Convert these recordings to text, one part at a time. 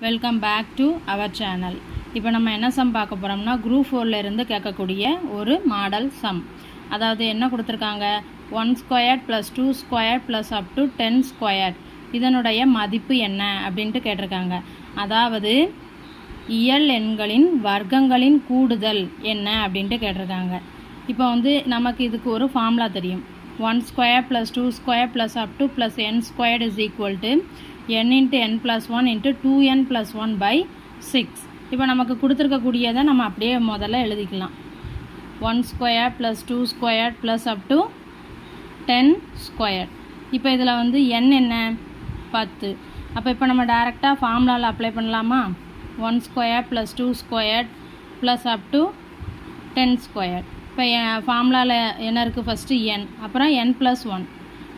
Welcome back to our channel. இப்போ நம்ம என்ன சம் பார்க்க போகிறோம்னா குரூப் 4ல இருந்து கேட்கக்கூடிய ஒரு மாடல் சம். அதாவது என்ன கொடுத்துருக்காங்க, 1 squared plus 2 squared plus up to 10 squared இதனுடைய மதிப்பு என்ன அப்படின்ட்டு கேட்டிருக்காங்க. அதாவது இயல் எண்களின் வர்க்கங்களின் கூடுதல் என்ன அப்படின்ட்டு கேட்டிருக்காங்க. இப்போ நமக்கு இதுக்கு ஒரு ஃபார்முலா தெரியும். 1 square plus 2 square plus up to plus n squared is equal to n into n plus 1 into 2n plus 1 by 6. இப்போ நமக்கு கொடுத்துருக்கக்கூடியதை நம்ம அப்படியே முதல்ல எழுதிக்கலாம். 1 square plus 2 square plus up to 10 square. இப்போ இதில் n என்ன 10. அப்போ இப்போ நம்ம டைரெக்டாக ஃபார்முலாவில் அப்ளை பண்ணலாமா? 1 square plus 2 square plus up to 10 square. இப்போ ஃபார்முலாவில் என்ன இருக்குது, ஃபஸ்ட்டு n, அப்புறம் n + 1,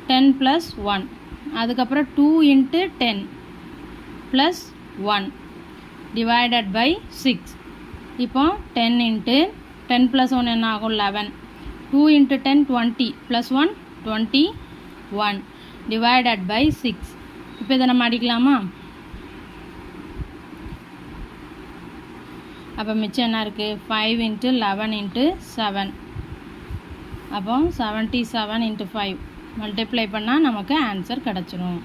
10 + 1, அதுக்கப்புறம் 2 into 10 plus 1 divided by 6. இப்போ 10 into 10 plus 1 என்ன ஆகும், 11. 2 into 10 20 plus 1 21 divided by 6. இப்போ இதை நம்ம அடிக்கலாமா? அப்போ மிச்சம் என்ன இருக்குது, 5 into 11 into 7. அப்போ 77 into 5 மல்டிப்ளை பண்ணால் நமக்கு ஆன்சர் கிடச்சிரும்.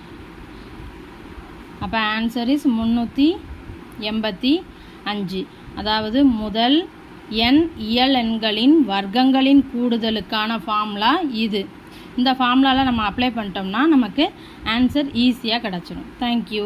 அப்போ ஆன்சர் இஸ் 385. அதாவது முதல் n இயல் எண்களின் வர்க்கங்களின் கூடுதலுக்கான ஃபார்முலா இது. இந்த ஃபார்முலாவில் நம்ம அப்ளை பண்ணிட்டோம்னா நமக்கு ஆன்சர் ஈஸியாக கிடச்சிரும். தேங்க்யூ.